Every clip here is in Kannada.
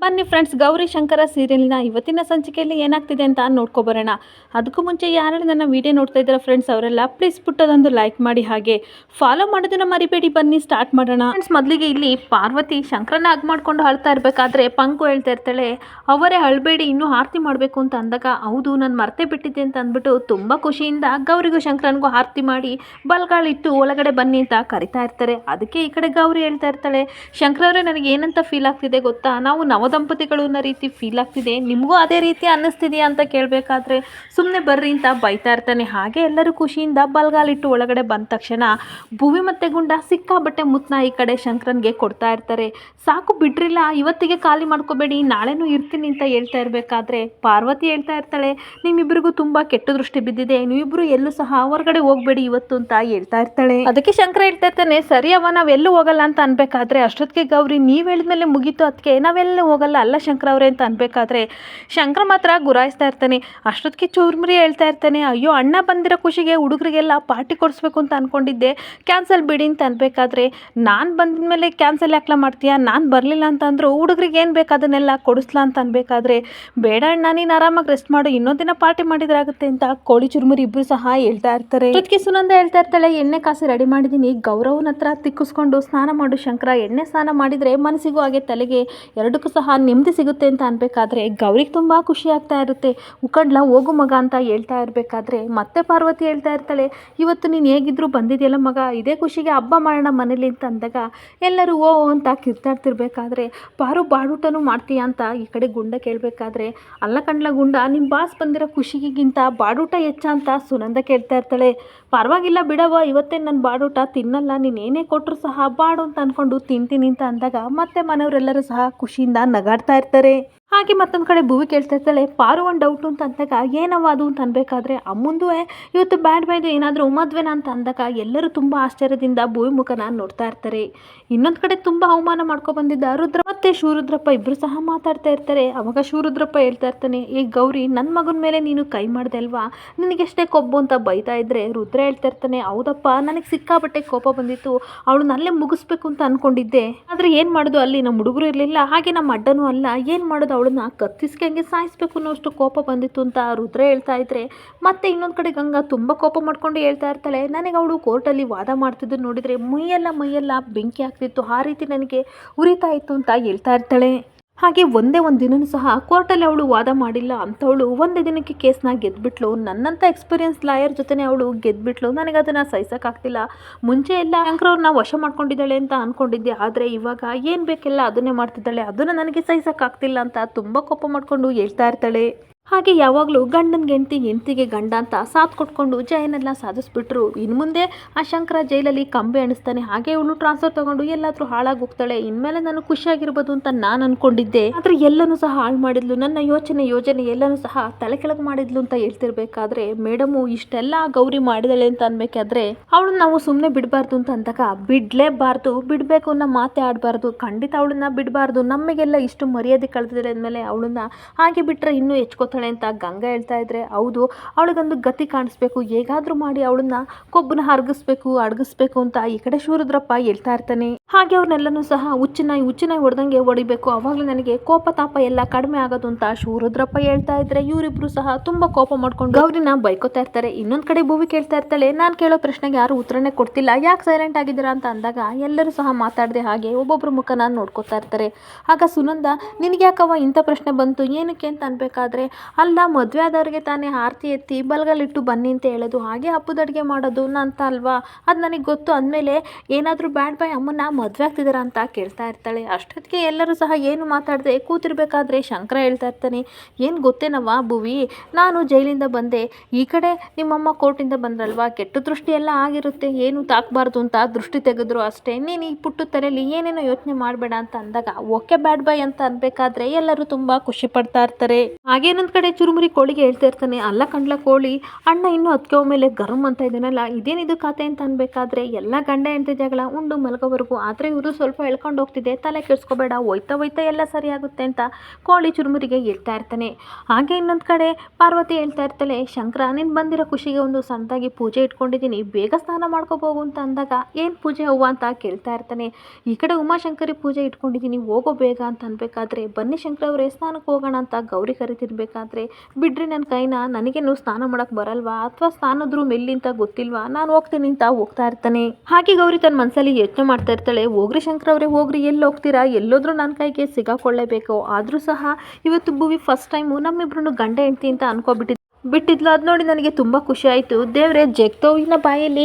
ಬನ್ನಿ ಫ್ರೆಂಡ್ಸ್, ಗೌರಿ ಶಂಕರ ಸೀರಿಯಲ್ನ ಇವತ್ತಿನ ಸಂಚಿಕೆಯಲ್ಲಿ ಏನಾಗ್ತಿದೆ ಅಂತ ನೋಡ್ಕೊಬರೋಣ. ಅದಕ್ಕೂ ಮುಂಚೆ ಯಾರು ನನ್ನ ವಿಡಿಯೋ ನೋಡ್ತಾ ಇದ್ದಾರೆ ಫ್ರೆಂಡ್ಸ್, ಅವರೆಲ್ಲ ಪ್ಲೀಸ್ ಪುಟ್ಟದೊಂದು ಲೈಕ್ ಮಾಡಿ, ಹಾಗೆ ಫಾಲೋ ಮಾಡೋದನ್ನ ಮರಿಬೇಡಿ. ಬನ್ನಿ ಸ್ಟಾರ್ಟ್ ಮಾಡೋಣ ಫ್ರೆಂಡ್ಸ್. ಮೊದಲಿಗೆ ಇಲ್ಲಿ ಪಾರ್ವತಿ ಶಂಕರನ ಹಗ್ ಮಾಡ್ಕೊಂಡು ಅಳ್ತಾ ಇರಬೇಕಾದ್ರೆ ಪಂಕು ಹೇಳ್ತಾ ಇರ್ತಾಳೆ, ಅವರೇ ಅಳ್ಬೇಡಿ, ಇನ್ನೂ ಆರತಿ ಮಾಡಬೇಕು ಅಂತ ಅಂದಾಗ, ಹೌದು ನಾನು ಮರ್ತೇ ಬಿಟ್ಟಿದ್ದೆ ಅಂತ ಅಂದ್ಬಿಟ್ಟು ತುಂಬ ಖುಷಿಯಿಂದ ಗೌರಿಗೂ ಶಂಕರನಿಗೂ ಆರತಿ ಮಾಡಿ ಬಲ್ಗಾಳಿಟ್ಟು ಒಳಗಡೆ ಬನ್ನಿ ಅಂತ ಕರಿತಾ ಇರ್ತಾರೆ. ಅದಕ್ಕೆ ಈ ಕಡೆ ಗೌರಿ ಹೇಳ್ತಾ ಇರ್ತಾಳೆ, ಶಂಕರವರೇ ನನಗೆ ಏನಂತ ಫೀಲ್ ಆಗ್ತಿದೆ ಗೊತ್ತಾ, ನಾವು ನವದಂಪತಿಗಳು ಅನ್ನೋ ರೀತಿ ಫೀಲ್ ಆಗ್ತಿದೆ, ನಿಮಗೂ ಅದೇ ರೀತಿ ಅನ್ನಿಸ್ತಿದೆಯಾ ಅಂತ ಕೇಳಬೇಕಾದ್ರೆ ಸುಮ್ಮನೆ ಬರ್ರಿ ಅಂತ ಬೈತಾ ಇರ್ತಾನೆ. ಹಾಗೆ ಎಲ್ಲರೂ ಖುಷಿಯಿಂದ ಬಲ್ಗಾಲಿಟ್ಟು ಒಳಗಡೆ ಬಂದ ತಕ್ಷಣ ಭೂಮಿ ಮತ್ತೆ ಗುಂಡ ಸಿಕ್ಕಾಬಟ್ಟೆ ಮುತ್ತನ ಈ ಕಡೆ ಶಂಕರನ್ಗೆ ಕೊಡ್ತಾ ಇರ್ತಾರೆ. ಸಾಕು ಬಿಡ್ರಿಲ್ಲ, ಇವತ್ತಿಗೆ ಖಾಲಿ ಮಾಡ್ಕೋಬೇಡಿ, ನಾಳೆನೂ ಇರ್ತೀನಿ ಅಂತ ಹೇಳ್ತಾ ಇರಬೇಕಾದ್ರೆ ಪಾರ್ವತಿ ಹೇಳ್ತಾ ಇರ್ತಾಳೆ, ನಿಮ್ಮಿಬ್ಬರಿಗೂ ತುಂಬ ಕೆಟ್ಟ ದೃಷ್ಟಿ ಬಿದ್ದಿದೆ, ನೀವಿಬ್ರು ಎಲ್ಲೂ ಸಹ ಹೊರಗಡೆ ಹೋಗ್ಬೇಡಿ ಇವತ್ತು ಅಂತ ಹೇಳ್ತಾ ಇರ್ತಾಳೆ. ಅದಕ್ಕೆ ಶಂಕರ ಹೇಳ್ತಾ ಇರ್ತಾನೆ, ಸರಿ ಅವ ನಾವೆಲ್ಲೂ ಹೋಗಲ್ಲ ಅಂತ ಅನ್ಬೇಕಾದ್ರೆ ಅಷ್ಟೊತ್ತಿಗೆ ಗೌರಿ ನೀವ್ ಹೇಳಿದ್ಮೇಲೆ ಮುಗೀತು, ಅದಕ್ಕೆ ನಾವೆಲ್ಲ ಹೋಗಲ್ಲ ಅಲ್ಲ ಶಂಕರ ಅವರೇ ಅಂತ ಅನ್ಬೇಕಾದ್ರೆ ಶಂಕರ ಮಾತ್ರ ಗುರಾಯಿಸ್ತಾ ಇರ್ತಾನೆ. ಅಷ್ಟೊತ್ತಿಗೆ ಚೂರ್ಮುರಿ ಹೇಳ್ತಾ ಇರ್ತಾನೆ, ಅಯ್ಯೋ ಅಣ್ಣ ಬಂದಿರೋ ಖುಷಿಗೆ ಹುಡುಗರಿಗೆಲ್ಲ ಪಾರ್ಟಿ ಕೊಡಿಸ್ಬೇಕು ಅಂತ ಅನ್ಕೊಂಡಿದ್ದೆ, ಕ್ಯಾನ್ಸಲ್ ಬಿಡಿ ಅಂತ ಅನ್ಬೇಕಾದ್ರೆ ನಾನು ಬಂದ ಮೇಲೆ ಕ್ಯಾನ್ಸಲ್ ಯಾಕ್ಲ ಮಾಡ್ತೀಯಾ, ನಾನು ಬರಲಿಲ್ಲ ಅಂತಂದ್ರು ಹುಡುಗರಿಗೆ ಏನು ಬೇಕು ಅದನ್ನೆಲ್ಲ ಕೊಡಿಸ್ಲಾ ಅಂತ ಅನ್ಬೇಕಾದ್ರೆ ಬೇಡ ಅಣ್ಣ ನೀನು ಆರಾಮಾಗಿ ರೆಸ್ಟ್ ಮಾಡು, ಇನ್ನೊಂದು ದಿನ ಪಾರ್ಟಿ ಮಾಡಿದ್ರಾಗುತ್ತೆ ಅಂತ ಕೋಳಿ ಚುರುಮುರಿ ಇಬ್ರು ಸಹ ಹೇಳ್ತಾ ಇರ್ತಾರೆ. ಅದಕ್ಕೆ ಸುನಂದ ಹೇಳ್ತಾ ಇರ್ತಾಳೆ, ಎಣ್ಣೆ ಕಾಸಿ ರೆಡಿ ಮಾಡಿದ್ದೀನಿ, ಗೌರವನ ಹತ್ರ ತಿಕ್ಕಿಸ್ಕೊಂಡು ಸ್ನಾನ ಮಾಡು ಶಂಕರ, ಎಣ್ಣೆ ಸ್ನಾನ ಮಾಡಿದ್ರೆ ಮನಸ್ಸಿಗೂ ಹಾಗೆ ತಲೆಗೆ ಎರಡಕ್ಕೂ ಸಹ ನೆಮ್ಮದಿ ಸಿಗುತ್ತೆ ಅಂತ ಅನ್ಬೇಕಾದ್ರೆ ಗೌರಿಗೆ ತುಂಬ ಖುಷಿ ಆಗ್ತಾ ಇರುತ್ತೆ. ಉಕ್ಕಂಡ್ಲ ಹೋಗು ಮಗ ಅಂತ ಹೇಳ್ತಾ ಇರಬೇಕಾದ್ರೆ ಮತ್ತೆ ಪಾರ್ವತಿ ಹೇಳ್ತಾ ಇರ್ತಾಳೆ, ಇವತ್ತು ನೀನು ಹೇಗಿದ್ರು ಬಂದಿದೆಯಲ್ಲ ಮಗ, ಇದೇ ಖುಷಿಗೆ ಹಬ್ಬ ಮಾಡೋಣ ಮನೇಲಿ ಅಂತ ಅಂದಾಗ ಎಲ್ಲರೂ ಓ ಅಂತ ಕಿರ್ತಾಡ್ತಿರ್ಬೇಕಾದ್ರೆ ಪಾರು ಬಾಡೂಟನೂ ಮಾಡ್ತೀಯಾ ಅಂತ ಈ ಕಡೆ ಗುಂಡ ಕೇಳಬೇಕಾದ್ರೆ, ಅಲ್ಲ ಕಂಡ್ಲ ಗುಂಡ, ನಿಮ್ಮ ಬಾಸ್ ಬಂದಿರೋ ಖುಷಿಗಿಂತ ಬಾಡೂಟ ಹೆಚ್ಚ ಅಂತ ಸುನಂದ ಕೇಳ್ತಾ ಇರ್ತಾಳೆ. ಪರವಾಗಿಲ್ಲ ಬಿಡವ, ಇವತ್ತೇ ನನ್ನ ಬಾಡೂಟ ತಿನ್ನಲ್ಲ, ನೀನು ಏನೇ ಕೊಟ್ಟರು ಸಹ ಬಾಡು ಅಂತ ಅಂದ್ಕೊಂಡು ತಿಂತೀನಿ ಅಂತ ಅಂದಾಗ ಮತ್ತೆ ಮನೆಯವರೆಲ್ಲರೂ ಸಹ ಖುಷಿಯಿಂದ ನಗಾಡ್ತಾ ಇರ್ತಾರೆ. ಹಾಗೆ ಮತ್ತೊಂದು ಕಡೆ ಭೂವಿ ಕೇಳ್ತಾ ಇರ್ತಾಳೆ, ಪಾರು ಒಂದು ಡೌಟು ಅಂತ ಅಂದಾಗ ಏನವ ಅದು ಅಂತ ಅನ್ಬೇಕಾದ್ರೆ ಅಮ್ಮಂದು ಇವತ್ತು ಬ್ಯಾಡ್ ಬೈದು ಏನಾದರೂ ಮದ್ವೆನಾ ಅಂತ ಅಂದಾಗ ಎಲ್ಲರೂ ತುಂಬ ಆಶ್ಚರ್ಯದಿಂದ ಭೂವಿ ಮುಖನ ನೋಡ್ತಾ ಇರ್ತಾರೆ. ಇನ್ನೊಂದು ಕಡೆ ತುಂಬ ಅವಮಾನ ಮಾಡ್ಕೊ ಬಂದಿದ್ದ ರುದ್ರ ಮತ್ತೆ ಶಿವರುದ್ರಪ್ಪ ಇಬ್ಬರು ಸಹ ಮಾತಾಡ್ತಾ ಇರ್ತಾರೆ. ಅವಾಗ ಶಿವರುದ್ರಪ್ಪ ಹೇಳ್ತಾ ಇರ್ತಾನೆ, ಈ ಗೌರಿ ನನ್ನ ಮಗನ ಮೇಲೆ ನೀನು ಕೈ ಮಾಡಿದೆ ಅಲ್ವಾ, ನಿನಗೆಷ್ಟೇ ಕೊಬ್ಬು ಅಂತ ಬೈತಾ ಇದ್ರೆ ರುದ್ರ ಹೇಳ್ತಾ ಇರ್ತಾನೆ, ಹೌದಪ್ಪ ನನಗೆ ಸಿಕ್ಕಾಬಟ್ಟೆ ಕೋಪ ಬಂದಿತ್ತು, ಅವಳನ್ನ ಅಲ್ಲೇ ಮುಗಿಸ್ಬೇಕು ಅಂತ ಅನ್ಕೊಂಡಿದ್ದೆ, ಆದರೆ ಏನು ಮಾಡೋದು, ಅಲ್ಲಿ ನಮ್ಮ ಹುಡುಗರು ಇರಲಿಲ್ಲ, ಹಾಗೆ ನಮ್ಮ ಅಡ್ಡನೂ ಅಲ್ಲ, ಏನು ಮಾಡೋದು, ಅವಳನ್ನ ಕತ್ತಿಸ್ಕೆ ಹಂಗೆ ಸಾಯಿಸ್ಬೇಕು ಅನ್ನೋಷ್ಟು ಕೋಪ ಬಂದಿತ್ತು ಅಂತ ರುದ್ರ ಹೇಳ್ತಾ ಇದ್ರೆ ಮತ್ತೆ ಇನ್ನೊಂದು ಕಡೆ ಗಂಗಾ ತುಂಬ ಕೋಪ ಮಾಡ್ಕೊಂಡು ಹೇಳ್ತಾ ಇರ್ತಾಳೆ, ನನಗೆ ಅವಳು ಕೋರ್ಟಲ್ಲಿ ವಾದ ಮಾಡ್ತಿದ್ದು ನೋಡಿದರೆ ಮೈಯೆಲ್ಲ ಬೆಂಕಿ ಆಗ್ತಿತ್ತು, ಆ ರೀತಿ ನನಗೆ ಉರಿತಾ ಇತ್ತು ಅಂತ ಹೇಳ್ತಾ ಇರ್ತಾಳೆ. ಹಾಗೆ ಒಂದೇ ಒಂದು ದಿನವೂ ಸಹ ಕೋರ್ಟಲ್ಲಿ ಅವಳು ವಾದ ಮಾಡಿಲ್ಲ ಅಂಥವಳು ಒಂದೇ ದಿನಕ್ಕೆ ಕೇಸ್ನ ಗೆದ್ಬಿಟ್ಲು. ನನ್ನಂಥ ಎಕ್ಸ್ಪೀರಿಯನ್ಸ್ ಲಾಯರ್ ಜೊತೆನೇ ಅವಳು ಗೆದ್ಬಿಟ್ಲು, ನನಗೆ ಅದನ್ನು ಸಹಿಸೋಕ್ಕಾಗ್ತಿಲ್ಲ. ಮುಂಚೆ ಎಲ್ಲ ಶಂಕರವ್ರನ್ನ ವಶ ಮಾಡ್ಕೊಂಡಿದ್ದಾಳೆ ಅಂತ ಅಂದ್ಕೊಂಡಿದ್ದೆ, ಆದರೆ ಇವಾಗ ಏನು ಬೇಕೆಲ್ಲ ಅದನ್ನೇ ಮಾಡ್ತಿದ್ದಾಳೆ, ಅದನ್ನು ನನಗೆ ಸಹಿಸೋಕ್ಕಾಗ್ತಿಲ್ಲ ಅಂತ ತುಂಬ ಕೋಪ ಮಾಡಿಕೊಂಡು ಹೇಳ್ತಾ ಇರ್ತಾಳೆ. ಹಾಗೆ ಯಾವಾಗಲೂ ಗಂಡನಿಗೆ ಹೆಂಡತಿಗೆ ಗಂಡ ಅಂತ ಸಾಥ್ ಕೊಟ್ಕೊಂಡು ಜಯನೆಲ್ಲ ಸಾಧಿಸ್ಬಿಟ್ರು. ಇನ್ನು ಮುಂದೆ ಆ ಶಂಕರ ಜೈಲಲ್ಲಿ ಕಂಬೆ ಎಣಿಸ್ತಾನೆ, ಹಾಗೆ ಇವಳು ಟ್ರಾನ್ಸ್ಫರ್ ತಗೊಂಡು ಎಲ್ಲಾದರೂ ಹಾಳಾಗಿ ಹೋಗ್ತಾಳೆ, ಇನ್ಮೇಲೆ ನಾನು ಖುಷಿಯಾಗಿರ್ಬೋದು ಅಂತ ನಾನು ಅನ್ಕೊಂಡಿದ್ದೆ, ಆದರೆ ಎಲ್ಲನೂ ಸಹ ಹಾಳು ಮಾಡಿದ್ಲು, ನನ್ನ ಯೋಜನೆ ಎಲ್ಲನೂ ಸಹ ತಲೆ ಕೆಳಗೆ ಮಾಡಿದ್ಲು ಅಂತ ಹೇಳ್ತಿರ್ಬೇಕಾದ್ರೆ ಮೇಡಮು ಇಷ್ಟೆಲ್ಲ ಗೌರಿ ಮಾಡಿದಳೆ ಅಂತ ಅನ್ಬೇಕಾದ್ರೆ ಅವಳನ್ನ ನಾವು ಸುಮ್ಮನೆ ಬಿಡಬಾರ್ದು ಅಂತ ಅಂದಾಗ ಬಿಡಲೇಬಾರ್ದು, ಬಿಡಬೇಕು ಅನ್ನೋ ಮಾತೇ ಆಡಬಾರ್ದು, ಖಂಡಿತ ಅವಳನ್ನ ಬಿಡಬಾರ್ದು, ನಮಗೆಲ್ಲ ಇಷ್ಟು ಮರ್ಯಾದೆ ಕಳೆದಿದೆ ಅಂದಮೇಲೆ ಅವಳನ್ನ ಹಾಗೆ ಬಿಟ್ಟರೆ ಇನ್ನೂ ಹೆಚ್ಕೋತಾಳೆ ಅಂತ ಗಂಗಾ ಹೇಳ್ತಾ ಇದ್ರೆ, ಹೌದು ಅವಳಿಗೊಂದು ಗತಿ ಕಾಣಿಸ್ಬೇಕು, ಹೇಗಾದ್ರೂ ಮಾಡಿ ಅವಳನ್ನ ಕೊಬ್ಬನ ಅಡಗಿಸ್ಬೇಕು ಅಂತ ಈ ಕಡೆ ಶಿವರುದ್ರಪ್ಪ ಹೇಳ್ತಾ ಇರ್ತಾನೆ. ಹಾಗೆ ಅವ್ರನ್ನೆಲ್ಲನೂ ಸಹ ಹುಚ್ಚನಾಯಿ ಹೊಡೆದಂಗೆ ಹೊಡಿಬೇಕು, ಅವಾಗಲೂ ನನಗೆ ಕೋಪ ತಾಪ ಎಲ್ಲ ಕಡಿಮೆ ಆಗೋದು ಅಂತ ಶಿವರುದ್ರಪ್ಪ ಹೇಳ್ತಾ ಇದ್ರೆ ಇವರಿಬ್ರು ಸಹ ತುಂಬಾ ಕೋಪ ಮಾಡ್ಕೊಂಡು ಗೌರಿನ ಬೈಕೋತಾ ಇರ್ತಾರೆ. ಇನ್ನೊಂದ್ ಕಡೆ ಭೂವಿ ಕೇಳ್ತಾ ಇರ್ತಾಳೆ, ನಾನು ಕೇಳೋ ಪ್ರಶ್ನೆಗೆ ಯಾರು ಉತ್ತರನೇ ಕೊಡ್ತಿಲ್ಲ, ಯಾಕೆ ಸೈಲೆಂಟ್ ಆಗಿದ್ದೀರಾ ಅಂತ ಅಂದಾಗ ಎಲ್ಲರೂ ಸಹ ಮಾತಾಡದೆ ಹಾಗೆ ಒಬ್ಬೊಬ್ರು ಮುಖನ ನೋಡ್ಕೋತಾ ಇರ್ತಾರೆ. ಆಗ ಸುನಂದ, ನಿನಗೆ ಯಾಕವ ಇಂಥ ಪ್ರಶ್ನೆ ಬಂತು ಏನಕ್ಕೆ ಅಂತ ಅನ್ಬೇಕಾದ್ರೆ, ಅಲ್ಲ ಮದುವೆ ಆದವ್ರಿಗೆ ತಾನೇ ಆರತಿ ಎತ್ತಿ ಬಲ್ಗಲಿಟ್ಟು ಬನ್ನಿ ಅಂತ ಹೇಳೋದು, ಹಾಗೆ ಹಬ್ಬದ ಅಡುಗೆ ಮಾಡೋದು ಅಂತ ಅಲ್ವಾ, ಅದು ನನಗೆ ಗೊತ್ತು, ಅಂದಮೇಲೆ ಏನಾದರೂ ಬ್ಯಾಡ್ ಬಾಯ್ ಅಮ್ಮನ್ನ ಮದುವೆ ಆಗ್ತಿದಾರ ಅಂತ ಕೇಳ್ತಾ ಇರ್ತಾಳೆ. ಅಷ್ಟೊತ್ತಿಗೆ ಎಲ್ಲರೂ ಸಹ ಏನು ಮಾತಾಡದೆ ಕೂತಿರ್ಬೇಕಾದ್ರೆ ಶಂಕರ ಹೇಳ್ತಾ ಇರ್ತಾನೆ, ಏನು ಗೊತ್ತೇನವ್ವ ಭುವಿ, ನಾನು ಜೈಲಿಂದ ಬಂದೆ, ಈ ಕಡೆ ನಿಮ್ಮಮ್ಮ ಕೋರ್ಟಿಂದ ಬಂದ್ರಲ್ವಾ, ಕೆಟ್ಟ ದೃಷ್ಟಿ ಎಲ್ಲ ಆಗಿರುತ್ತೆ, ಏನು ತಾಕಬಾರ್ದು ಅಂತ ದೃಷ್ಟಿ ತೆಗೆದ್ರು ಅಷ್ಟೇ, ನೀನು ಈ ಪುಟ್ಟು ತಲೆಯಲ್ಲಿ ಏನೇನೋ ಯೋಚನೆ ಮಾಡಬೇಡ ಅಂತ ಅಂದಾಗ ಓಕೆ ಬ್ಯಾಡ್ ಬಾಯ್ ಅಂತ ಅನ್ಬೇಕಾದ್ರೆ ಎಲ್ಲರೂ ತುಂಬ ಖುಷಿ ಪಡ್ತಾ ಇರ್ತಾರೆ. ಹಾಗೇನೊಂದು ಇನ್ನೊಂದು ಕಡೆ ಚುರುಮುರಿ ಕೋಳಿಗೆ ಹೇಳ್ತಾ ಇರ್ತಾನೆ, ಅಲ್ಲ ಕಂಡ್ಲ ಕೋಳಿ, ಅಣ್ಣ ಇನ್ನೂ ಅದಕ್ಕೆ ಮೇಲೆ ಗರಂ ಅಂತ ಇದ್ದಾನಲ್ಲ, ಇದೇನಿದು ಕತೆ ಅಂತ ಅನ್ಬೇಕಾದ್ರೆ ಎಲ್ಲ ಗಂಡ ಹೆಂಡತಿ ಜಗಳ ಉಂಡು ಮಲಗೋವರೆಗೂ. ಆದರೆ ಇವರು ಸ್ವಲ್ಪ ಎಳ್ಕೊಂಡು ಹೋಗ್ತಿದೆ, ತಲೆ ಕೆಡಿಸ್ಕೋಬೇಡ, ಹೋಯ್ತಾ ಹೋಯ್ತಾ ಎಲ್ಲ ಸರಿ ಆಗುತ್ತೆ ಅಂತ ಕೋಳಿ ಚುರುಮುರಿಗೆ ಹೇಳ್ತಾ ಇರ್ತಾನೆ. ಹಾಗೆ ಇನ್ನೊಂದು ಕಡೆ ಪಾರ್ವತಿ ಹೇಳ್ತಾ ಇರ್ತಾಳೆ, ಶಂಕರ ನೀನು ಬಂದಿರೋ ಖುಷಿಗೆ ಒಂದು ಸಣ್ಣದಾಗಿ ಪೂಜೆ ಇಟ್ಕೊಂಡಿದ್ದೀನಿ, ಬೇಗ ಸ್ನಾನ ಮಾಡ್ಕೋಬೋಗು ಅಂತ ಅಂದಾಗ, ಏನು ಪೂಜೆ ಅವ್ವ ಅಂತ ಕೇಳ್ತಾ ಇರ್ತಾನೆ. ಈ ಕಡೆ ಉಮಾಶಂಕರಿ ಪೂಜೆ ಇಟ್ಕೊಂಡಿದ್ದೀನಿ, ಹೋಗೋ ಬೇಗ ಅಂತ ಅನ್ಬೇಕಾದ್ರೆ, ಬನ್ನಿ ಶಂಕರ ಅವರೇ ಸ್ನಾನಕ್ಕೆ ಹೋಗೋಣ ಅಂತ ಗೌರಿ ಕರಿತಿರ್ಬೇಕಾದ್ರೆ, ಬಿಡ್ರಿ ನನ್ನ ಕೈನ, ನನಗೇನು ಸ್ನಾನ ಮಾಡಕ್ಕೆ ಬರಲ್ವಾ ಅಥವಾ ಸ್ನಾನದ್ರು ಮೆಲ್ಲಿ ಅಂತ ಗೊತ್ತಿಲ್ವಾ, ನಾನು ಹೋಗ್ತೀನಿ ಅಂತ ಹೋಗ್ತಾ ಇರ್ತಾನೆ. ಹಾಗೆ ಗೌರಿ ತನ್ನ ಮನಸ್ಸಲ್ಲಿ ಯೋಚನೆ ಮಾಡ್ತಾ ಇರ್ತಾಳೆ, ಹೋಗ್ರಿ ಶಂಕರ ಅವರೇ ಹೋಗ್ರಿ, ಎಲ್ಲಿ ಹೋಗ್ತೀರಾ, ಎಲ್ಲೋದ್ರೂ ನನ್ನ ಕೈಗೆ ಸಿಗಾಕೊಳ್ಳೇಬೇಕು. ಆದರೂ ಸಹ ಇವತ್ತು ಭುವಿ ಫಸ್ಟ್ ಟೈಮು ನಮ್ಮಿಬ್ರು ಗಂಡ ಹೆಂಡ್ತಿ ಅಂತ ಬಿಟ್ಟಿದ್ಲು. ಅದು ನೋಡಿ ನನಗೆ ತುಂಬ ಖುಷಿ ಆಯಿತು. ದೇವರೇ, ಜಗ್ತೋವಿನ ಬಾಯಲ್ಲಿ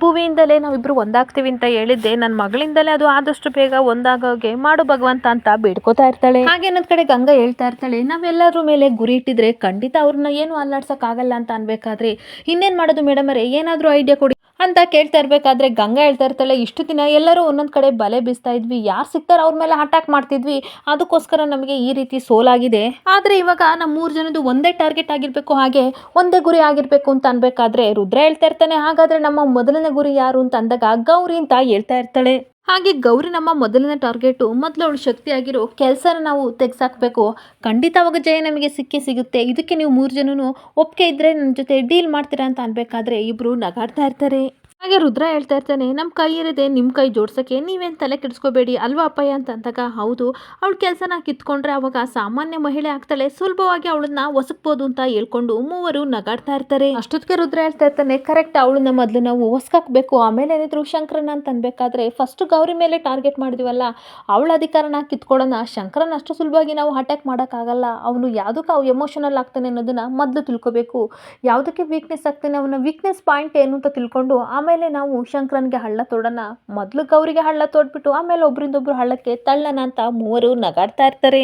ಭುವಿಯಿಂದಲೇ ನಾವಿಬ್ಬರು ಒಂದಾಗ್ತೀವಿ ಅಂತ ಹೇಳಿದ್ದೆ, ನನ್ನ ಮಗಳಿಂದಲೇ ಅದು ಆದಷ್ಟು ಬೇಗ ಒಂದಾಗೋಗೆ ಮಾಡು ಭಗವಂತ ಅಂತ ಬೇಡ್ಕೋತಾ ಇರ್ತಾಳೆ. ಹಾಗೆ ಇನ್ನೊಂದು ಕಡೆ ಗಂಗಾ ಹೇಳ್ತಾ ಇರ್ತಾಳೆ, ನಾವೆಲ್ಲರ ಮೇಲೆ ಗುರಿ ಇಟ್ಟಿದ್ರೆ ಖಂಡಿತ ಅವ್ರನ್ನ ಏನು ಅಲ್ಲಾಡ್ಸೋಕ್ಕಾಗಲ್ಲ ಅಂತ ಅನ್ಬೇಕಾದ್ರೆ ಇನ್ನೇನು ಮಾಡೋದು ಮೇಡಮ್ ಅವರೇ, ಏನಾದರೂ ಐಡಿಯಾ ಕೊಡಿ ಅಂತ ಕೇಳ್ತಾ ಇರಬೇಕಾದ್ರೆ ಗಂಗಾ ಹೇಳ್ತಾ ಇರ್ತಾಳೆ, ಇಷ್ಟು ದಿನ ಎಲ್ಲರೂ ಒಂದೊಂದು ಕಡೆ ಬಲೆ ಬೀಸ್ತಾ ಇದ್ವಿ, ಯಾರು ಸಿಗ್ತಾರೋ ಅವ್ರ ಮೇಲೆ ಅಟ್ಯಾಕ್ ಮಾಡ್ತಿದ್ವಿ, ಅದಕ್ಕೋಸ್ಕರ ನಮಗೆ ಈ ರೀತಿ ಸೋಲಾಗಿದೆ. ಆದರೆ ಇವಾಗ ನಮ್ಮ 3 ಜನದ್ದು ಒಂದೇ ಟಾರ್ಗೆಟ್ ಆಗಿರಬೇಕು, ಹಾಗೆ ಒಂದೇ ಗುರಿ ಆಗಿರಬೇಕು ಅಂತ ಅನ್ಬೇಕಾದ್ರೆ ರುದ್ರ ಹೇಳ್ತಾ ಇರ್ತಾನೆ, ಹಾಗಾದರೆ ನಮ್ಮ ಮೊದಲನೇ ಗುರಿ ಯಾರು ಅಂತ ಅಂದಾಗ ಗೌರಿ ಅಂತ ಹೇಳ್ತಾ ಇರ್ತಾಳೆ. ಹಾಗೆ ಗೌರಿ ನಮ್ಮ ಮೊದಲನೇ ಟಾರ್ಗೆಟು, ಮೊದಲು ಅವಳು ಶಕ್ತಿಯಾಗಿರೋ ಕೆಲಸನ ನಾವು ತೆಗೆಸಾಕಬೇಕು, ಖಂಡಿತ ಅವಾಗ ಜಯ ನಮಗೆ ಸಿಗುತ್ತೆ, ಇದಕ್ಕೆ ನೀವು 3 ಜನನು ಒಪ್ಪಿಗೆ ಇದ್ದರೆ ನನ್ನ ಜೊತೆ ಡೀಲ್ ಮಾಡ್ತೀರಾ ಅಂತ ಅನ್ಬೇಕಾದ್ರೆ ಇಬ್ಬರು ನಗಾಡ್ತಾ ಇರ್ತಾರೆ. ಹಾಗೆ ರುದ್ರ ಹೇಳ್ತಾ ಇರ್ತಾನೆ, ನಮ್ಮ ಕೈ ಇರದೆ ನಿಮ್ಮ ಕೈ ಜೋಡ್ಸೋಕ್ಕೆ ನೀವೇನು ತಲೆ ಕೆಡಿಸ್ಕೋಬೇಡಿ ಅಲ್ವಾ ಅಪ್ಪಯ್ಯ ಅಂತ ಅಂದಾಗ, ಹೌದು ಅವಳ ಕೆಲಸನ ಕಿತ್ಕೊಂಡ್ರೆ ಅವಾಗ ಸಾಮಾನ್ಯ ಮಹಿಳೆ ಆಗ್ತಾಳೆ, ಸುಲಭವಾಗಿ ಅವಳನ್ನ ಒಸಕ್ಬೋದು ಅಂತ ಹೇಳ್ಕೊಂಡು ಮೂವರು ನಗಾಡ್ತಾ ಇರ್ತಾರೆ. ಅಷ್ಟೊತ್ತಿಗೆ ರುದ್ರ ಹೇಳ್ತಾ ಇರ್ತಾನೆ, ಕರೆಕ್ಟ್, ಅವಳನ್ನ ಮೊದಲು ನಾವು ಒಸ್ಕಾಕ್ಬೇಕು, ಆಮೇಲೆ ಏನಿದ್ರು ಶಂಕರನ ಅಂತ ಅನ್ಬೇಕಾದ್ರೆ ಫಸ್ಟ್ ಗೌರಿ ಮೇಲೆ ಟಾರ್ಗೆಟ್ ಮಾಡಿದ್ವಲ್ಲ, ಅವಳ ಅಧಿಕಾರನ ಕಿತ್ಕೊಳ್ಳೋಣ, ಶಂಕರನ ಅಷ್ಟು ಸುಲಭವಾಗಿ ನಾವು ಅಟ್ಯಾಕ್ ಮಾಡೋಕ್ಕಾಗಲ್ಲ, ಅವನು ಯಾವುದಕ್ಕೆ ಅವು ಎಮೋಷನಲ್ ಆಗ್ತಾನೆ ಅನ್ನೋದನ್ನ ಮೊದಲು ತಿಳ್ಕೊಬೇಕು, ಯಾವುದಕ್ಕೆ ವೀಕ್ನೆಸ್ ಆಗ್ತಾನೆ ಅವನ ವೀಕ್ನೆಸ್ ಪಾಯಿಂಟ್ ಏನು ಅಂತ ತಿಳ್ಕೊಂಡು ಆಮೇಲೆ ನಾವು ಶಂಕರನ್ಗೆ ಹಳ್ಳ ತೋಡೋಣ, ಮೊದಲು ಗೌರಿಗೆ ಹಳ್ಳ ತೋಡ್ಬಿಟ್ಟು ಆಮೇಲೆ ಒಬ್ರಿಂದೊಬ್ರು ಹಳ್ಳಕ್ಕೆ ತಳ್ಳೋಣ ಅಂತ ಮೂವರು ನಗಾಡ್ತಾ ಇರ್ತಾರೆ.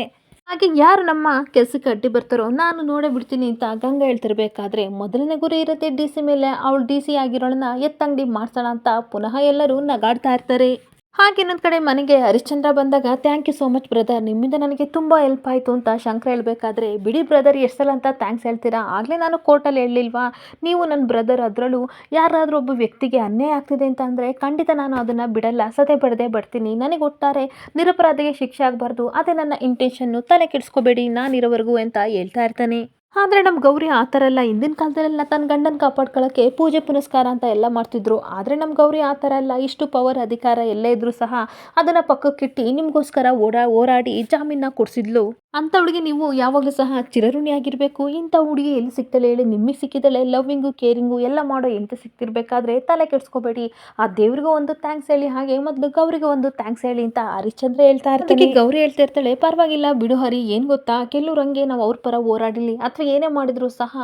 ಹಾಗೆ ಯಾರು ನಮ್ಮ ಕೆಲಸಕ್ಕೆ ಅಡ್ಡಿ ಬರ್ತಾರೋ ನಾನು ನೋಡೇ ಬಿಡ್ತೀನಿ ಅಂತ ಗಂಗಾ ಹೇಳ್ತಿರ್ಬೇಕಾದ್ರೆ, ಮೊದಲನೇ ಗುರಿ ಇರುತ್ತೆ ಡಿ ಸಿ ಮೇಲೆ, ಅವಳು ಡಿ ಸಿ ಆಗಿರೋಳನ್ನ ಎತ್ತಂಗಡಿ ಮಾಡ್ಸೋಣ ಅಂತ ಪುನಃ ಎಲ್ಲರೂ ನಗಾಡ್ತಾ ಇರ್ತಾರೆ. ಹಾಗೆ ಇನ್ನೊಂದು ಕಡೆ ಮನೆಗೆ ಹರಿಶ್ಚಂದ್ರ ಬಂದಾಗ, thank you so much brother, ನಿಮ್ಮಿಂದ ನನಗೆ ತುಂಬ ಹೆಲ್ಪ್ ಆಯಿತು ಅಂತ ಶಂಕರ ಹೇಳಬೇಕಾದ್ರೆ, ಬಿಡಿ ಬ್ರದರ್ ಎಷ್ಟು ಸಲ ಅಂತ ಥ್ಯಾಂಕ್ಸ್ ಹೇಳ್ತೀರಾ, ಆಗಲೇ ನಾನು ಕೋರ್ಟಲ್ಲಿ ಹೇಳಲಿಲ್ವಾ, ನೀವು ನನ್ನ ಬ್ರದರ್, ಅದರಲ್ಲೂ ಯಾರಾದರೂ ಒಬ್ಬ ವ್ಯಕ್ತಿಗೆ ಅನ್ಯಾಯ ಆಗ್ತಿದೆ ಅಂತ ಅಂದರೆ ಖಂಡಿತ ನಾನು ಅದನ್ನು ಬಿಡಲ್ಲ, ಸದೆ ಬಡದೆ ಬರ್ತೀನಿ, ನನಗೆ ಒಟ್ಟಾರೆ ನಿರಪರಾಧಿಗೆ ಶಿಕ್ಷೆ ಆಗಬಾರ್ದು, ಅದೇ ನನ್ನ ಇಂಟೆನ್ಷನ್ನು, ತಲೆ ಕೆಡಿಸ್ಕೋಬೇಡಿ ನಾನಿರೋವರೆಗೂ ಅಂತ ಹೇಳ್ತಾ ಇರ್ತಾನೆ. ಆದರೆ ನಮ್ಮ ಗೌರಿ ಆ ಥರ ಎಲ್ಲ ಹಿಂದಿನ ಕಾಲದಲ್ಲೆಲ್ಲ ತನ್ನ ಗಂಡನ ಕಾಪಾಡ್ಕೊಳ್ಳೋಕ್ಕೆ ಪೂಜೆ ಪುನಸ್ಕಾರ ಅಂತ ಎಲ್ಲ ಮಾಡ್ತಿದ್ರು, ಆದರೆ ನಮ್ಮ ಗೌರಿ ಆ ಥರ ಎಲ್ಲ ಇಷ್ಟು ಪವರ್ ಅಧಿಕಾರ ಎಲ್ಲೇ ಇದ್ರೂ ಸಹ ಅದನ್ನು ಪಕ್ಕಕ್ಕಿಟ್ಟು ನಿಮಗೋಸ್ಕರ ಹೋರಾಡಿ ಜಾಮೀನ ಕೊಡಿಸಿದ್ಲು. ಅಂಥವಳಿಗೆ ನೀವು ಯಾವಾಗಲೂ ಸಹ ಚಿರಋಣಿಯಾಗಿರಬೇಕು. ಇಂಥ ಹುಡುಗಿ ಎಲ್ಲಿ ಸಿಗ್ತಾಳೆ ಹೇಳಿ, ನಿಮಗೆ ಸಿಕ್ಕಿದ್ದಾಳೆ, ಲವ್ವಿಂಗು ಕೇರಿಂಗು ಎಲ್ಲ ಮಾಡೋ ಎಂತ ಸಿಕ್ತಿರ್ಬೇಕಾದ್ರೆ ತಲೆ ಕೆಡಿಸ್ಕೋಬೇಡಿ, ಆ ದೇವ್ರಿಗೂ ಒಂದು ಥ್ಯಾಂಕ್ಸ್ ಹೇಳಿ, ಹಾಗೆ ಮೊದಲು ಗೌರಿಗೆ ಒಂದು ಥ್ಯಾಂಕ್ಸ್ ಹೇಳಿ ಅಂತ ಹರಿಶ್ಚಂದ್ರ ಹೇಳ್ತಾ ಇರ್ತಾನೆ. ಗೌರಿ ಹೇಳ್ತಾ ಇರ್ತಾಳೆ, ಪರವಾಗಿಲ್ಲ ಬಿಡು ಹರಿ, ಏನು ಗೊತ್ತಾ, ಕೆಲವ್ರು ಹಂಗೆ ನಾವು ಅವ್ರ ಪರ ಹೋರಾಡಲಿ ಅಥವಾ ಏನೇ ಮಾಡಿದ್ರು ಸಹ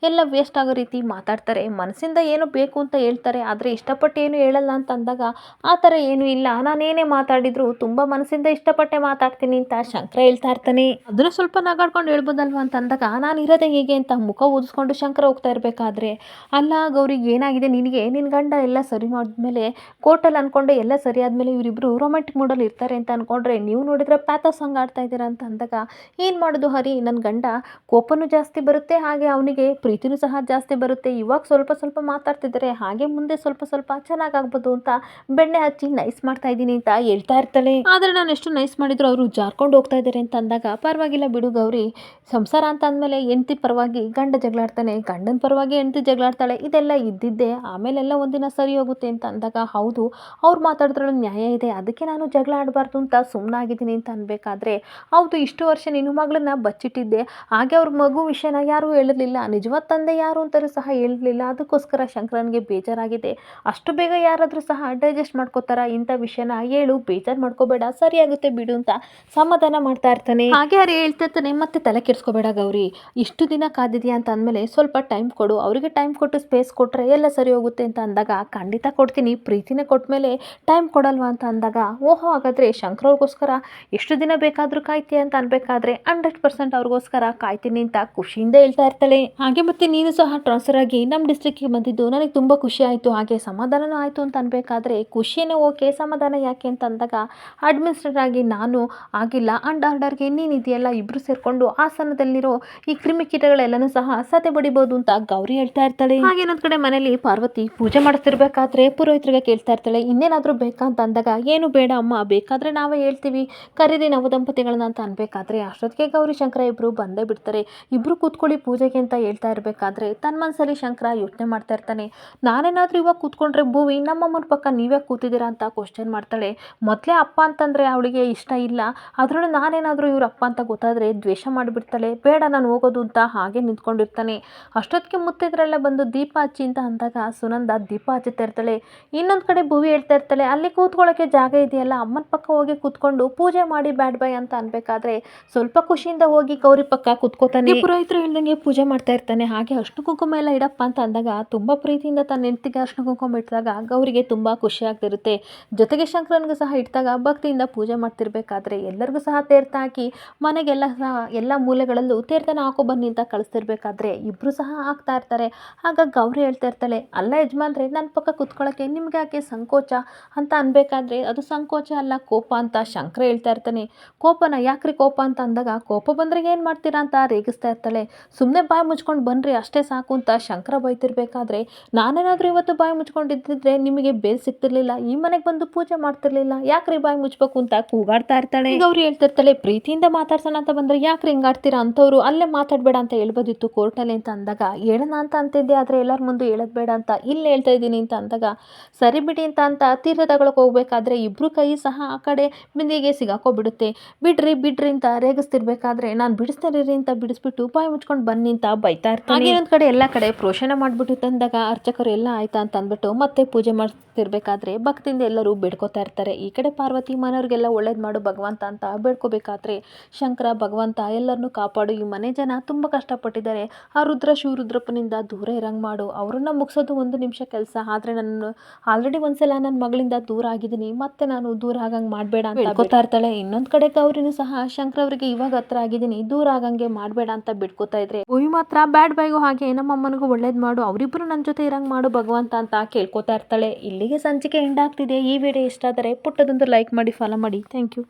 ಎಲ್ಲ ವೇಸ್ಟ್ ಆಗೋ ರೀತಿ ಮಾತಾಡ್ತಾರೆ, ಮನಸ್ಸಿಂದ ಏನೋ ಬೇಕು ಅಂತ ಹೇಳ್ತಾರೆ, ಆದರೆ ಇಷ್ಟಪಟ್ಟು ಏನು ಹೇಳಲ್ಲ ಅಂತ ಅಂದಾಗ, ಆ ಥರ ಏನೂ ಇಲ್ಲ, ನಾನೇನೇ ಮಾತಾಡಿದ್ರು ತುಂಬ ಮನಸ್ಸಿಂದ ಇಷ್ಟಪಟ್ಟೆ ಮಾತಾಡ್ತೀನಿ ಅಂತ ಶಂಕರ ಹೇಳ್ತಾ ಇರ್ತಾನೆ. ಅದನ್ನು ಸ್ವಲ್ಪ ನಗಾಡ್ಕೊಂಡು ಹೇಳ್ಬೋದಲ್ವ ಅಂತ ಅಂದಾಗ, ನಾನು ಇರೋದೇ ಹೀಗೆ ಅಂತ ಮುಖ ಊದಿಸ್ಕೊಂಡು ಶಂಕರ ಹೋಗ್ತಾ ಇರಬೇಕಾದ್ರೆ, ಅಲ್ಲ ಗೌರಿಗೆ ಏನಾಗಿದೆ ನಿನಗೆ, ನಿನ್ನ ಗಂಡ ಎಲ್ಲ ಸರಿ ಮಾಡಿದ್ಮೇಲೆ ಕೋರ್ಟಲ್ಲಿ ಅಂದ್ಕೊಂಡೆ ಎಲ್ಲ ಸರಿ ಆದಮೇಲೆ ಇವರಿಬ್ಬರು ರೊಮ್ಯಾಂಟಿಕ್ ಮೂಡಲ್ಲಿ ಇರ್ತಾರೆ ಅಂತ ಅಂದ್ಕೊಂಡ್ರೆ, ನೀವು ನೋಡಿದ್ರೆ ಪ್ಯಾಥೋ ಸಾಂಗ್ ಆಡ್ತಾ ಇದ್ದೀರಾ ಅಂತ ಅಂದಾಗ, ಏನು ಮಾಡೋದು ಹರಿ, ನನ್ನ ಗಂಡ ಕೋಪನೂ ಜಾಸ್ತಿ ಬರುತ್ತೆ, ಹಾಗೆ ಅವನಿಗೆ ಪ್ರೀತಿನೂ ಸಹ ಜಾಸ್ತಿ ಬರುತ್ತೆ, ಇವಾಗ ಸ್ವಲ್ಪ ಸ್ವಲ್ಪ ಮಾತಾಡ್ತಿದ್ದಾರೆ, ಹಾಗೆ ಮುಂದೆ ಸ್ವಲ್ಪ ಸ್ವಲ್ಪ ಚೆನ್ನಾಗಾಗ್ಬೋದು ಅಂತ ಬೆಣ್ಣೆ ಹಚ್ಚಿ ನೈಸ್ ಮಾಡ್ತಾ ಇದ್ದೀನಿ ಅಂತ ಹೇಳ್ತಾ ಇರ್ತಾಳೆ. ಆದರೆ ನಾನು ಎಷ್ಟು ನೈಸ್ ಮಾಡಿದ್ರು ಅವರು ಜಾರ್ಕೊಂಡು ಹೋಗ್ತಾ ಇದ್ದಾರೆ ಅಂತ ಅಂದಾಗ, ಪರವಾಗಿಲ್ಲ ಬಿಡು ಗೌರಿ, ಸಂಸಾರ ಅಂತ ಅಂದಮೇಲೆ ಹೆಂಡತಿ ಪರವಾಗಿ ಗಂಡ ಜಗಳಾಡ್ತಾನೆ, ಗಂಡನ ಪರವಾಗಿ ಹೆಂಡತಿ ಜಗಳಾಡ್ತಾಳೆ, ಇದೆಲ್ಲ ಇದ್ದಿದ್ದೆ, ಆಮೇಲೆಲ್ಲ ಒಂದಿನ ಸರಿ ಹೋಗುತ್ತೆ ಅಂತ ಅಂದಾಗ, ಹೌದು ಅವ್ರು ಮಾತಾಡಿದ್ರಲ್ಲೂ ನ್ಯಾಯ ಇದೆ, ಅದಕ್ಕೆ ನಾನು ಜಗಳ ಆಡಬಾರ್ದು ಅಂತ ಸುಮ್ಮನಾಗಿದ್ದೀನಿ ಅಂತ ಅನ್ಬೇಕಾದ್ರೆ, ಹೌದು ಇಷ್ಟು ವರ್ಷ ನಿನ್ನ ಮಗಳನ್ನ ಬಚ್ಚಿಟ್ಟಿದ್ದೆ, ಹಾಗೆ ಅವ್ರ ಮಗು ವಿಷಯನ ಯಾರೂ ಹೇಳಿರಲಿಲ್ಲ, ನಿಜವಾದ ತಂದೆ ಯಾರು ಅಂತಲೂ ಸಹ ಹೇಳಿರಲಿಲ್ಲ, ಅದಕ್ಕೋಸ್ಕರ ಶಂಕರನ್ಗೆ ಬೇಜಾರಾಗಿದೆ, ಅಷ್ಟು ಬೇಗ ಯಾರಾದರೂ ಸಹ ಡೈಜೆಸ್ಟ್ ಮಾಡ್ಕೋತಾರ ಇಂಥ ವಿಷಯನ, ಹೇಳು ಬೇಜಾರು ಮಾಡ್ಕೋಬೇಡ, ಸರಿಯಾಗುತ್ತೆ ಬಿಡು ಅಂತ ಸಮಾಧಾನ ಮಾಡ್ತಾ ಇರ್ತಾನೆ. ಹಾಗೆ ಅವ್ರು ಹೇಳ್ತಾ ಇರ್ತಾನೆ, ಮತ್ತೆ ತಲೆ ಕೆಡಿಸ್ಕೋಬೇಡ ಗೌರಿ, ಇಷ್ಟು ದಿನ ಕಾದಿದೆಯಾ ಅಂತ ಅಂದಮೇಲೆ ಸ್ವಲ್ಪ ಟೈಮ್ ಕೊಡು, ಅವರಿಗೆ ಟೈಮ್ ಕೊಟ್ಟು ಸ್ಪೇಸ್ ಕೊಟ್ಟರೆ ಎಲ್ಲ ಸರಿ ಹೋಗುತ್ತೆ ಅಂತ ಅಂದಾಗ, ಖಂಡಿತ ಕೊಡ್ತೀನಿ, ಪ್ರೀತಿನೇ ಕೊಟ್ಟ ಮೇಲೆ ಟೈಮ್ ಕೊಡಲ್ವಾ ಅಂತ ಅಂದಾಗ, ಓಹೋ ಹಾಗಾದರೆ ಶಂಕರ್ ಅವ್ರಿಗೋಸ್ಕರ ಎಷ್ಟು ದಿನ ಬೇಕಾದರೂ ಕಾಯ್ತೀಯ ಅಂತ ಅನ್ಬೇಕಾದ್ರೆ 100% ಅವ್ರಿಗೋಸ್ಕರ ಕಾಯ್ತೀನಿ ಅಂತ ಖುಷಿಯಿಂದ ಹೇಳ್ತಾ ಇರ್ತಾಳೆ. ಹಾಗೆ ಮತ್ತೆ ನೀನು ಸಹ ಟ್ರಾನ್ಸ್ಫರ್ ಆಗಿ ನಮ್ಮ ಡಿಸ್ಟ್ರಿಕ್ಗೆ ಬಂದಿದ್ದು ನನಗೆ ತುಂಬ ಖುಷಿ ಆಯಿತು, ಹಾಗೆ ಸಮಾಧಾನನೂ ಆಯಿತು ಅಂತ ಅನ್ಬೇಕಾದ್ರೆ, ಖುಷಿಯೇ ಓಕೆ, ಸಮಾಧಾನ ಯಾಕೆ ಅಂತ ಅಂದಾಗ, ಅಡ್ಮಿನಿಸ್ಟ್ರೇಟರ್ ಆಗಿ ನಾನು ಆಗಿಲ್ಲ, ಅಂಡ್ ಆರ್ಡರ್ಗೆ ನೀನಿದೆಯಾ ಇದೆಯಲ್ಲ ಇಬ್ರು ಸೇರ್ಕೊಂಡು ಆಸನದಲ್ಲಿರೋ ಈ ಕ್ರಿಮಿಕೀಟಗಳೆಲ್ಲನೂ ಸಹ ಸತೆ ಬಡಿಬೋದು ಅಂತ ಗೌರಿ ಹೇಳ್ತಾ ಇರ್ತಾಳೆ. ಹಾಗೆ ಇನ್ನೊಂದ್ ಕಡೆ ಮನೇಲಿ ಪಾರ್ವತಿ ಪೂಜೆ ಮಾಡ್ತಿರ್ಬೇಕಾದ್ರೆ ಪುರೋಹಿತರಿಗೆ ಕೇಳ್ತಾ ಇರ್ತಾಳೆ, ಇನ್ನೇನಾದ್ರೂ ಬೇಕಾ ಅಂತ ಅಂದಾಗ, ಏನು ಬೇಡ ಅಮ್ಮ, ಬೇಕಾದ್ರೆ ನಾವೇ ಹೇಳ್ತೀವಿ, ಕರೀರಿ ನವದಂಪತಿಗಳನ್ನ ಅಂತ ಅನ್ಬೇಕಾದ್ರೆ ಅಷ್ಟೊತ್ತಿಗೆ ಗೌರಿ ಶಂಕರ ಇಬ್ರು ಬಂದೇ ಬಿಡ್ತಾರೆ. ಇಬ್ರು ಕೂತ್ಕೊಳ್ಳಿ ಪೂಜೆಗೆ ಅಂತ ಹೇಳ್ತಾ ಇರ್ಬೇಕಾದ್ರೆ ತನ್ನ ಮನಸ್ಸಲ್ಲಿ ಶಂಕರ ಯೋಚನೆ ಮಾಡ್ತಾ ಇರ್ತಾನೆ, ನಾನೇನಾದ್ರೂ ಇವಾಗ ಕೂತ್ಕೊಂಡ್ರೆ ಭೂವಿ ನಮ್ಮಮ್ಮನ ಪಕ್ಕ ನೀವೇ ಕೂತಿದ್ದೀರಾ ಅಂತ ಕ್ವಶನ್ ಮಾಡ್ತಾಳೆ. ಮೊದಲೇ ಅಪ್ಪ ಅಂತಂದ್ರೆ ಅವಳಿಗೆ ಇಷ್ಟ ಇಲ್ಲ, ಅದರಲ್ಲೂ ನಾನೇನಾದ್ರೂ ಇವ್ರ ಅಪ್ಪ ಅಂತ ಗೊತ್ತಾದ್ರೆ ದ್ವೇಷ ಮಾಡಿಬಿಡ್ತಾಳೆ, ಬೇಡ ನಾನು ಹೋಗೋದು ಅಂತ ಹಾಗೆ ನಿಂತ್ಕೊಂಡಿರ್ತಾನೆ. ಅಷ್ಟೊತ್ತಿಗೆ ಮುತ್ತಿದ್ರೆಲ್ಲ ಬಂದು ದೀಪ ಹಚ್ಚಿ ಅಂತ ಅಂದಾಗ ಸುನಂದ ದೀಪ ಹಚ್ಚುತ್ತಾ ಇರ್ತಾಳೆ. ಇನ್ನೊಂದ್ ಕಡೆ ಭುವಿ ಹೇಳ್ತಾ ಇರ್ತಾಳೆ, ಅಲ್ಲಿ ಕೂತ್ಕೊಳ್ಳೋಕೆ ಜಾಗ ಇದೆಯಲ್ಲ, ಅಮ್ಮನ ಪಕ್ಕ ಹೋಗಿ ಕೂತ್ಕೊಂಡು ಪೂಜೆ ಮಾಡಿ ಬ್ಯಾಡ್ ಬೈ ಅಂತ ಅನ್ಬೇಕಾದ್ರೆ ಸ್ವಲ್ಪ ಖುಷಿಯಿಂದ ಹೋಗಿ ಗೌರಿ ಪಕ್ಕ ಕೂತ್ಕೋತಾನೆ. ಪುರೋಹಿತರು ಹೇಳ್ದಂಗೆ ಪೂಜೆ ಮಾಡ್ತಾ ಇರ್ತಾನೆ. ಹಾಗೆ ಅಷ್ಟು ಕುಂಕುಮ ಎಲ್ಲ ಇಡಪ್ಪ ಅಂತ ಅಂದಾಗ ತುಂಬಾ ಪ್ರೀತಿಯಿಂದ ತನ್ನ ಹೆಂಡತಿಗೆ ಅಷ್ಟು ಕುಂಕುಮ ಇಟ್ಟಾಗ ಗೌರಿಗೆ ತುಂಬಾ ಖುಷಿ ಆಗ್ತಿರುತ್ತೆ. ಜೊತೆಗೆ ಶಂಕರನ್ಗೂ ಸಹ ಇಟ್ಟಾಗ ಭಕ್ತಿಯಿಂದ ಪೂಜೆ ಮಾಡ್ತಿರ್ಬೇಕಾದ್ರೆ ಎಲ್ಲರಿಗೂ ಸಹ ತೀರ್ಥ ಹಾಕಿ ಮನೆಗೆಲ್ಲ ಸಹ ಎಲ್ಲ ಮೂಲೆಗಳಲ್ಲೂ ತೀರ್ಥನ ಹಾಕೋ ಬನ್ನಿ ಅಂತ ಕಳಿಸ್ತಿರ್ಬೇಕಾದ್ರೆ ಇಬ್ರು ಸಹ ಹಾಕ್ತಾ ಇರ್ತಾರೆ. ಆಗ ಗೌರಿ ಹೇಳ್ತಾ ಇರ್ತಾಳೆ, ಅಲ್ಲ ಯಜಮಾನ್ರೆ, ನನ್ನ ಪಕ್ಕ ಕೂತ್ಕೊಳ್ಳೋಕೆ ನಿಮ್ಗೆ ಯಾಕೆ ಸಂಕೋಚ ಅಂತ ಅನ್ಬೇಕಾದ್ರೆ ಅದು ಸಂಕೋಚ ಅಲ್ಲ, ಕೋಪ ಅಂತ ಶಂಕರ ಹೇಳ್ತಾ ಇರ್ತಾನೆ. ಕೋಪನ ಯಾಕ್ರಿ ಕೋಪ ಅಂತ ಅಂದಾಗ, ಕೋಪ ಬಂದ್ರೆ ಏನು ಮಾಡ್ತೀರಾ ಅಂತ ರೇಗಿಸ್ತಾ ಇರ್ತಾಳೆ. ಸುಮ್ಮನೆ ಬಾಯಿ ಮುಚ್ಕೊಂಡು ಬನ್ರಿ ಅಷ್ಟೇ ಸಾಕು ಅಂತ ಶಂಕರ ಬೈತಿರ್ಬೇಕಾದ್ರೆ, ನಾನೇನಾದ್ರೂ ಇವತ್ತು ಬಾಯಿ ಮುಚ್ಕೊಂಡಿದ್ದಿದ್ರೆ ನಿಮಗೆ ಬೇಲ್ ಸಿಗ್ತಿರ್ಲಿಲ್ಲ, ಈ ಮನೆಗೆ ಬಂದು ಪೂಜೆ ಮಾಡ್ತಿರ್ಲಿಲ್ಲ, ಯಾಕ್ರಿ ಬಾಯಿ ಮುಚ್ಬೇಕು ಅಂತ ಕೂಗಾಡ್ತಾ ಇರ್ತಾಳೆ. ಗೌರಿ ಹೇಳ್ತಿರ್ತಾಳೆ, ಪ್ರೀತಿಯಿಂದ ಮಾತಾಡ್ಸೋಣ ಅಂತ ಬಂದ್ರೆ ಯಾಕ್ರಿ ಹಿಂಗಾಡ್ತೀರಾ, ಅಂತವ್ರು ಅಲ್ಲೇ ಮಾತಾಡ್ಬೇಡ ಅಂತ ಹೇಳ್ಬೋದಿತ್ತು ಕೋರ್ಟಲ್ಲಿ ಅಂತ ಅಂದಾಗ, ಹೇಳೋಣ ಅಂತ ಅಂತಿದ್ದೆ ಆದ್ರೆ ಎಲ್ಲರ ಮುಂದೆ ಹೇಳೋದ್ ಬೇಡ ಅಂತ ಇಲ್ಲಿ ಹೇಳ್ತಾ ಇದ್ದೀನಿ ಅಂತ ಅಂದಾಗ, ಸರಿ ಬಿಡಿ ಅಂತ ತೀರ್ಥ ತಗೊಳಕ್ ಹೋಗ್ಬೇಕಾದ್ರೆ ಇಬ್ರು ಕೈ ಸಹ ಆ ಕಡೆ ಬಿಂದಿಗೆ ಸಿಗಾಕೋಬಿಡುತ್ತೆ. ಬಿಡ್ರಿ ಬಿಡ್ರಿ ಅಂತ ರೇಗಿಸ್ತಿರ್ಬೇಕಾದ್ರೆ, ನಾನು ಬಿಡಿಸ್ತಾರೀರಿ ಅಂತ ಬಿಡಿಸ್ಬಿಟ್ಟು ಬಾಯಿ ಮುಚ್ಕೊಂಡು ಬನ್ನಿ ಅಂತ ಬೈತಾ ಇರ್ತಾನೆ. ಹಾಗೆ ಇನ್ನೊಂದ್ ಕಡೆ ಎಲ್ಲ ಕಡೆ ಪ್ರೋಷಣೆ ಮಾಡ್ಬಿಟ್ಟು ತಂದಾಗ ಅರ್ಚಕರು ಎಲ್ಲ ಆಯ್ತಾ ಅಂತ ಅಂದ್ಬಿಟ್ಟು ಮತ್ತೆ ಪೂಜೆ ಮಾಡ್ತಿರ್ಬೇಕಾದ್ರೆ ಭಕ್ತಿಯಿಂದ ಎಲ್ಲರೂ ಬೇಡ್ಕೋತಾ ಇರ್ತಾರೆ. ಈ ಕಡೆ ಪಾರ್ವತಿ ಮನೆಯವ್ರಿಗೆಲ್ಲ ಒಳ್ಳೇದ್ ಮಾಡು ಭಗವಂತ ಅಂತ ಬೇಡ್ಕೋಬೇಕಾದ್ರೆ ಶಂಕರ, ಭಗವಂತ ಎಲ್ಲರನ್ನೂ ಕಾಪಾಡು, ಈ ಮನೆ ಜನ ತುಂಬಾ ಕಷ್ಟಪಟ್ಟಿದ್ದಾರೆ, ಆ ರುದ್ರ ಶಿವರುದ್ರಪ್ಪನಿಂದ ದೂರ ಇರಂಗ್ ಮಾಡು, ಅವ್ರನ್ನ ಮುಗಿಸೋದು ಒಂದು ನಿಮಿಷ ಕೆಲಸ, ಆದ್ರೆ ನನ್ನ ಆಲ್ರೆಡಿ ಒಂದ್ಸಲ ನನ್ನ ಮಗಳಿಂದ ದೂರ ಆಗಿದ್ದೀನಿ, ಮತ್ತೆ ನಾನು ದೂರ ಆಗಂಗೆ ಮಾಡಬೇಡ ಅಂತ ಬಿಡ್ಕೋತಾ ಇರ್ತಾಳೆ. ಇನ್ನೊಂದ್ ಕಡೆ ಗೌರಿನೂ ಸಹ ಶಂಕರ ಅವರಿಗೆ ಇವಾಗ ಹತ್ರ ಆಗಿದ್ದೀನಿ, ದೂರ ಆಗಂಗೆ ಮಾಡಬೇಡ ಅಂತ ಬಿಡ್ಕೋತಾ ಇದ್ರೆ ಭೂಮಿ ಮಾತ್ರ ಬ್ಯಾಡ್ ಬೈಗೂ ಹಾಗೆ ನಮ್ಮ ಅಮ್ಮನಿಗೂ ಒಳ್ಳೇದ್ ಮಾಡು, ಅವರಿಬ್ರು ನನ್ನ ಜೊತೆ ಇರಂಗ್ ಮಾಡು ಭಗವಂತ ಅಂತ ಕೇಳ್ಕೊತಾ ಇರ್ತಾಳೆ. ಇಲ್ಲಿಗೆ ಸಂಚಿಕೆ ಎಂಡ್ ಆಗ್ತಿದೆ. ಈ ವಿಡಿಯೋ ಇಷ್ಟ ಆದರೆ ಪುಟ್ಟದೊಂದು ಲೈಕ್ ಮಾಡಿ, ಫಾಲೋ ಮಾಡಿ. Thank you.